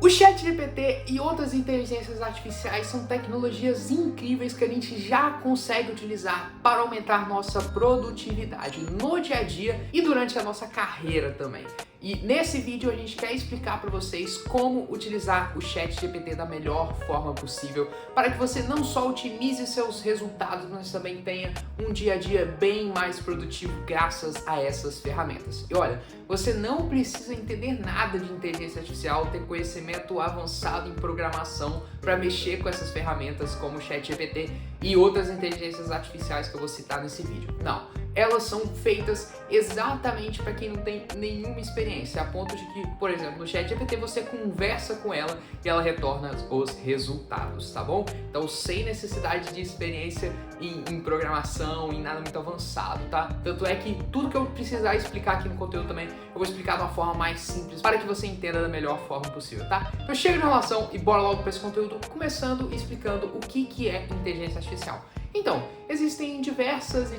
O ChatGPT e outras inteligências artificiais são tecnologias incríveis que a gente já consegue utilizar para aumentar nossa produtividade no dia a dia e durante a nossa carreira também. E nesse vídeo a gente quer explicar para vocês como utilizar o ChatGPT da melhor forma possível para que você não só otimize seus resultados, mas também tenha um dia a dia bem mais produtivo graças a essas ferramentas. E olha, você não precisa entender nada de inteligência artificial, ter conhecimento avançado em programação para mexer com essas ferramentas como o ChatGPT e outras inteligências artificiais que eu vou citar nesse vídeo. Não, elas são feitas exatamente para quem não tem nenhuma experiência, a ponto de que, por exemplo, no ChatGPT você conversa com ela e ela retorna os resultados, tá bom? Então, sem necessidade de experiência em programação, em nada muito avançado, tá? Tanto é que tudo que eu precisar explicar aqui no conteúdo também, eu vou explicar de uma forma mais simples para que você entenda da melhor forma possível, tá? Então chega de enrolação e bora logo para esse conteúdo, começando explicando o que é inteligência artificial. Então, existem diversas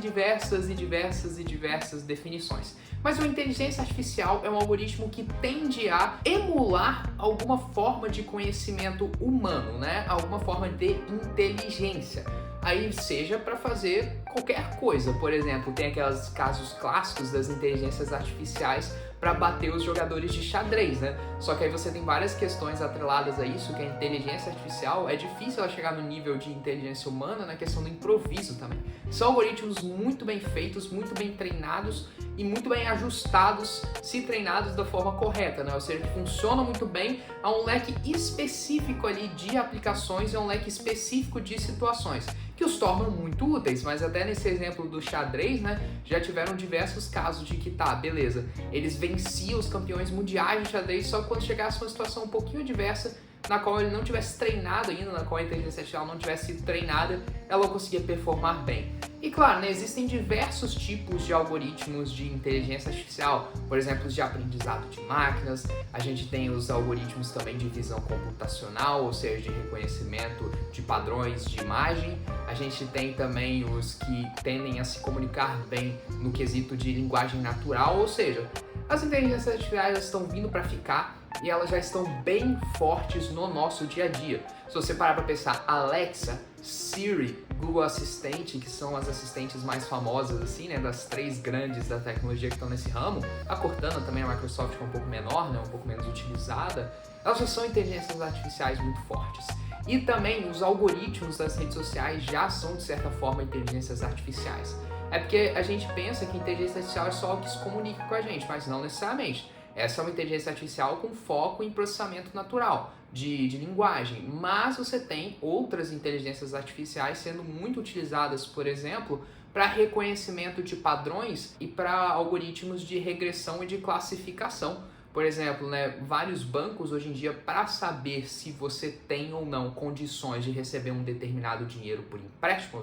definições, mas uma inteligência artificial é um algoritmo que tende a emular alguma forma de conhecimento humano, né? Alguma forma de inteligência. Aí seja para fazer qualquer coisa, por exemplo, tem aqueles casos clássicos das inteligências artificiais para bater os jogadores de xadrez, né? Só que aí você tem várias questões atreladas a isso, que a inteligência artificial é difícil ela chegar no nível de inteligência humana na questão do improviso também. São algoritmos muito bem feitos, muito bem treinados e muito bem ajustados, se treinados da forma correta, né? Ou seja, que funcionam muito bem a um leque específico ali de aplicações e a um leque específico de situações, que os tornam muito úteis, mas até nesse exemplo do xadrez, né, já tiveram diversos casos de que tá, beleza, eles venciam os campeões mundiais de xadrez só quando chegasse uma situação um pouquinho adversa, na qual ele não tivesse treinado ainda, na qual a inteligência artificial não tivesse sido treinada, ela conseguia performar bem. E claro, né, existem diversos tipos de algoritmos de inteligência artificial, por exemplo, de aprendizado de máquinas, a gente tem os algoritmos também de visão computacional, ou seja, de reconhecimento de padrões de imagem, a gente tem também os que tendem a se comunicar bem no quesito de linguagem natural, ou seja, as inteligências artificiais estão vindo para ficar e elas já estão bem fortes no nosso dia a dia. Se você parar para pensar, Alexa, Siri, Google Assistente, que são as assistentes mais famosas assim, né, das três grandes da tecnologia que estão nesse ramo, a Cortana também, a Microsoft, que é um pouco menor, né, um pouco menos utilizada, elas já são inteligências artificiais muito fortes. E também os algoritmos das redes sociais já são, de certa forma, inteligências artificiais. É porque a gente pensa que inteligência artificial é só algo que se comunica com a gente, mas não necessariamente. Essa é uma inteligência artificial com foco em processamento natural de linguagem, mas você tem outras inteligências artificiais sendo muito utilizadas, por exemplo, para reconhecimento de padrões e para algoritmos de regressão e de classificação. Por exemplo, né, vários bancos hoje em dia, para saber se você tem ou não condições de receber um determinado dinheiro por empréstimo,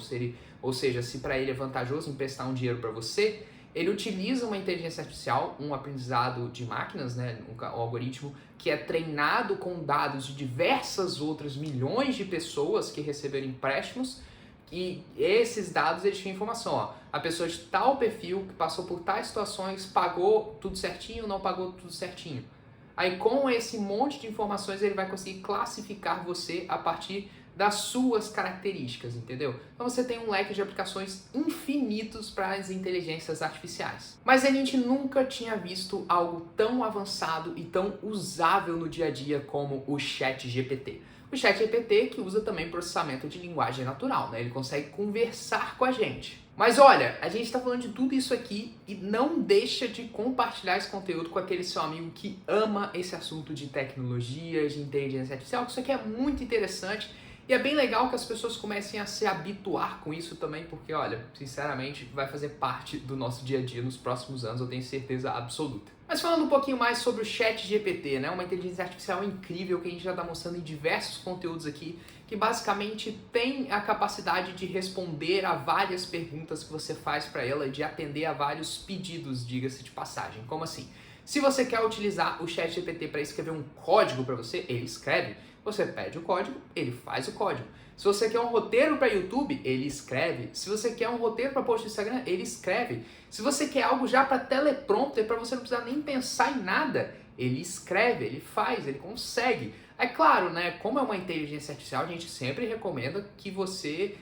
ou seja, se para ele é vantajoso emprestar um dinheiro para você, ele utiliza uma inteligência artificial, um aprendizado de máquinas, né, um algoritmo que é treinado com dados de diversas outras milhões de pessoas que receberam empréstimos, e esses dados eles têm informação, ó, a pessoa de tal perfil que passou por tais situações pagou tudo certinho, não pagou tudo certinho. Aí com esse monte de informações ele vai conseguir classificar você a partir das suas características, entendeu? Então você tem um leque de aplicações infinitos para as inteligências artificiais. Mas a gente nunca tinha visto algo tão avançado e tão usável no dia a dia como o ChatGPT. O ChatGPT que usa também processamento de linguagem natural, né? Ele consegue conversar com a gente. Mas olha, a gente está falando de tudo isso aqui e não deixa de compartilhar esse conteúdo com aquele seu amigo que ama esse assunto de tecnologia, de inteligência artificial, que isso aqui é muito interessante. E é bem legal que as pessoas comecem a se habituar com isso também, porque, olha, sinceramente, vai fazer parte do nosso dia a dia nos próximos anos, eu tenho certeza absoluta. Mas falando um pouquinho mais sobre o ChatGPT, né, uma inteligência artificial incrível que a gente já está mostrando em diversos conteúdos aqui, que basicamente tem a capacidade de responder a várias perguntas que você faz para ela e de atender a vários pedidos, diga-se de passagem. Como assim? Se você quer utilizar o ChatGPT para escrever um código para você, ele escreve. Você pede o código, ele faz o código. Se você quer um roteiro para YouTube, ele escreve. Se você quer um roteiro para post no Instagram, ele escreve. Se você quer algo já para teleprompter, para você não precisar nem pensar em nada, ele escreve, ele faz, ele consegue. É claro, né, como é uma inteligência artificial, a gente sempre recomenda que você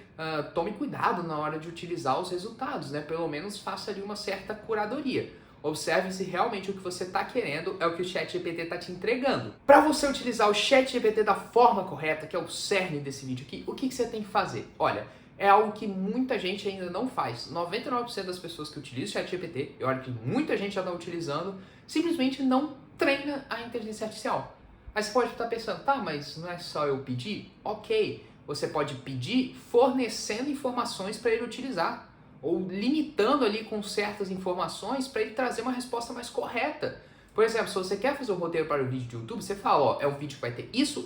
tome cuidado na hora de utilizar os resultados, né? Pelo menos faça ali uma certa curadoria. Observe se realmente o que você está querendo é o que o ChatGPT está te entregando. Para você utilizar o ChatGPT da forma correta, que é o cerne desse vídeo aqui, o que você tem que fazer? Olha, é algo que muita gente ainda não faz. 99% das pessoas que utilizam o ChatGPT, eu acho que muita gente já está utilizando, simplesmente não treina a inteligência artificial. Aí você pode estar pensando, tá, mas não é só eu pedir? Ok, você pode pedir fornecendo informações para ele utilizar, ou limitando ali com certas informações para ele trazer uma resposta mais correta. Por exemplo, se você quer fazer um roteiro para o vídeo de YouTube, você fala, ó, é um vídeo que vai ter isso,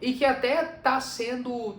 e que até está sendo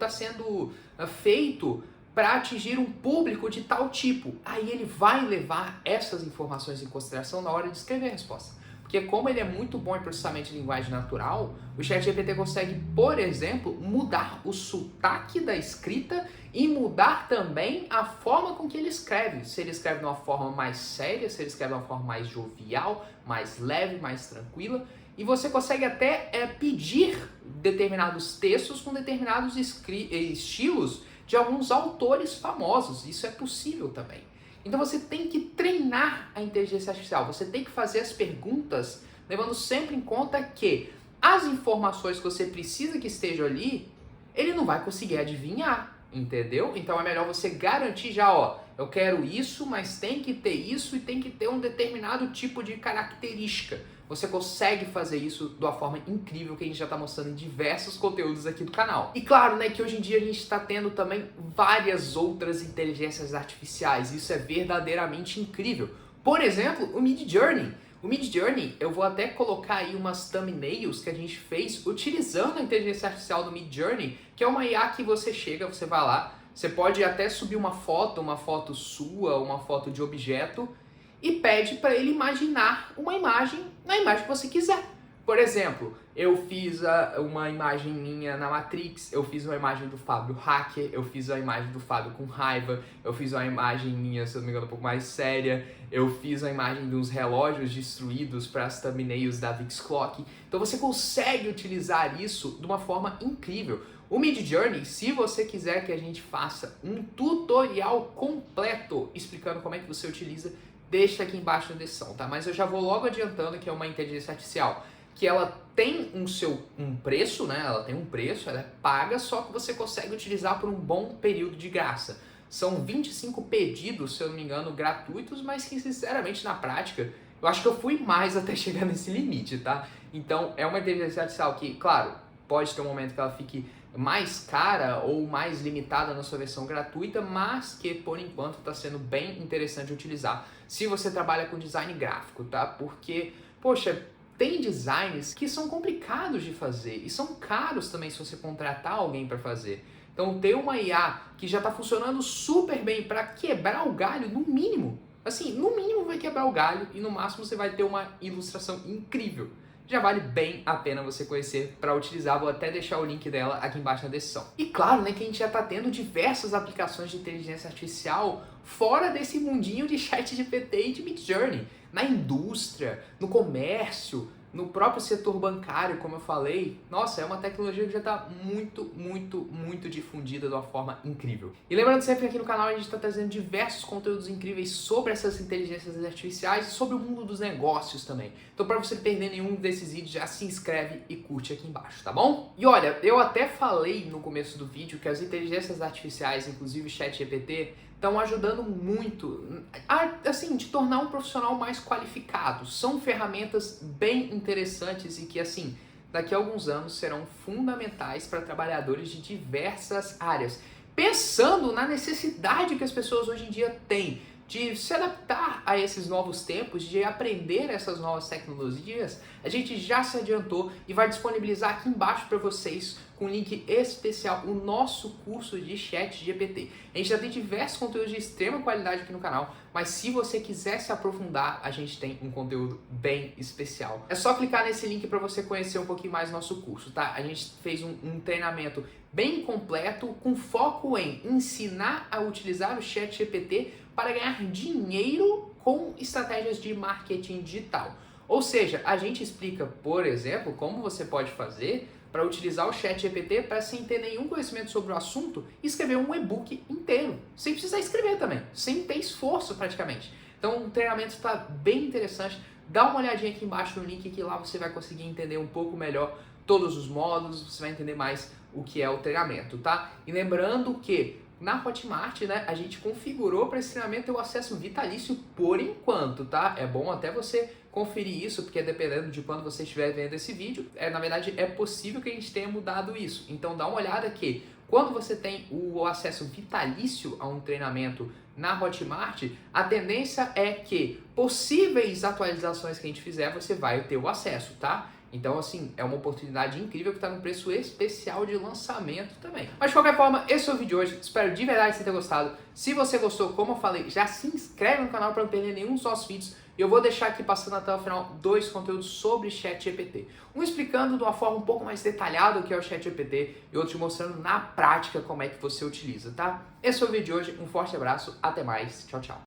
feito para atingir um público de tal tipo. Aí ele vai levar essas informações em consideração na hora de escrever a resposta. Porque como ele é muito bom em processamento de linguagem natural, o ChatGPT consegue, por exemplo, mudar o sotaque da escrita e mudar também a forma com que ele escreve. Se ele escreve de uma forma mais séria, se ele escreve de uma forma mais jovial, mais leve, mais tranquila. E você consegue até pedir determinados textos com determinados estilos de alguns autores famosos. Isso é possível também. Então você tem que treinar a inteligência artificial, você tem que fazer as perguntas levando sempre em conta que as informações que você precisa que estejam ali, ele não vai conseguir adivinhar, entendeu? Então é melhor você garantir já, ó, eu quero isso, mas tem que ter isso e tem que ter um determinado tipo de característica. Você consegue fazer isso de uma forma incrível que a gente já está mostrando em diversos conteúdos aqui do canal. E claro, né, que hoje em dia a gente está tendo também várias outras inteligências artificiais. Isso é verdadeiramente incrível. Por exemplo, o Midjourney. O Midjourney, eu vou até colocar aí umas thumbnails que a gente fez utilizando a inteligência artificial do Midjourney, que é uma IA que você chega, você vai lá, você pode até subir uma foto sua, uma foto de objeto, e pede para ele imaginar uma imagem na imagem que você quiser. Por exemplo, eu fiz uma imagem minha na Matrix, eu fiz uma imagem do Fábio hacker, eu fiz uma imagem do Fábio com raiva, eu fiz uma imagem minha, se eu não me engano, um pouco mais séria, eu fiz uma imagem de uns relógios destruídos para as thumbnails da VIX Clock. Então você consegue utilizar isso de uma forma incrível. O Midjourney, se você quiser que a gente faça um tutorial completo explicando como é que você utiliza, deixa aqui embaixo na descrição, tá? Mas eu já vou logo adiantando que é uma inteligência artificial, que ela tem um preço, né? Ela tem um preço, ela é paga, só que você consegue utilizar por um bom período de graça. São 25 pedidos, se eu não me engano, gratuitos, mas que sinceramente na prática, eu acho que eu fui mais até chegar nesse limite, tá? Então é uma inteligência artificial que, claro, pode ter um momento que ela fique mais cara ou mais limitada na sua versão gratuita, mas que por enquanto está sendo bem interessante de utilizar se você trabalha com design gráfico, tá? Porque, poxa, tem designs que são complicados de fazer e são caros também se você contratar alguém para fazer. Então ter uma IA que já está funcionando super bem para quebrar o galho, no mínimo, assim, no mínimo vai quebrar o galho e no máximo você vai ter uma ilustração incrível. Já vale bem a pena você conhecer para utilizar, vou até deixar o link dela aqui embaixo na descrição. E claro, né, que a gente já está tendo diversas aplicações de inteligência artificial fora desse mundinho de ChatGPT e de Midjourney, na indústria, no comércio, no próprio setor bancário, como eu falei. Nossa, é uma tecnologia que já está muito difundida de uma forma incrível. E lembrando sempre que aqui no canal a gente está trazendo diversos conteúdos incríveis sobre essas inteligências artificiais e sobre o mundo dos negócios também. Então para você não perder nenhum desses vídeos, já se inscreve e curte aqui embaixo, tá bom? E olha, eu até falei no começo do vídeo que as inteligências artificiais, inclusive o ChatGPT, estão ajudando muito a, assim, te tornar um profissional mais qualificado. São ferramentas bem interessantes e que, assim, daqui a alguns anos serão fundamentais para trabalhadores de diversas áreas. Pensando na necessidade que as pessoas hoje em dia têm de se adaptar a esses novos tempos, de aprender essas novas tecnologias, a gente já se adiantou e vai disponibilizar aqui embaixo para vocês com um link especial o nosso curso de ChatGPT. A gente já tem diversos conteúdos de extrema qualidade aqui no canal, mas se você quiser se aprofundar, a gente tem um conteúdo bem especial. É só clicar nesse link para você conhecer um pouquinho mais do nosso curso, tá? A gente fez um treinamento bem completo com foco em ensinar a utilizar o ChatGPT para ganhar dinheiro com estratégias de marketing digital. Ou seja, a gente explica, por exemplo, como você pode fazer para utilizar o ChatGPT para, sem ter nenhum conhecimento sobre o assunto, escrever um e-book inteiro, sem precisar escrever também, sem ter esforço praticamente. Então o treinamento está bem interessante. Dá uma olhadinha aqui embaixo no link que lá você vai conseguir entender um pouco melhor todos os módulos, você vai entender mais o que é o treinamento, tá? E lembrando que na Hotmart, né, a gente configurou para esse treinamento ter o acesso vitalício por enquanto, tá? É bom até você conferir isso, porque dependendo de quando você estiver vendo esse vídeo, na verdade é possível que a gente tenha mudado isso. Então dá uma olhada que quando você tem o acesso vitalício a um treinamento na Hotmart, a tendência é que possíveis atualizações que a gente fizer, você vai ter o acesso, tá? Então, assim, é uma oportunidade incrível que está num preço especial de lançamento também. Mas, de qualquer forma, esse é o vídeo de hoje. Espero de verdade que você tenha gostado. Se você gostou, como eu falei, já se inscreve no canal para não perder nenhum dos nossos vídeos. E eu vou deixar aqui passando até o final 2 conteúdos sobre ChatGPT. Um explicando de uma forma um pouco mais detalhada o que é o ChatGPT e outro te mostrando na prática como é que você utiliza, tá? Esse foi o vídeo de hoje. Um forte abraço. Até mais. Tchau, tchau.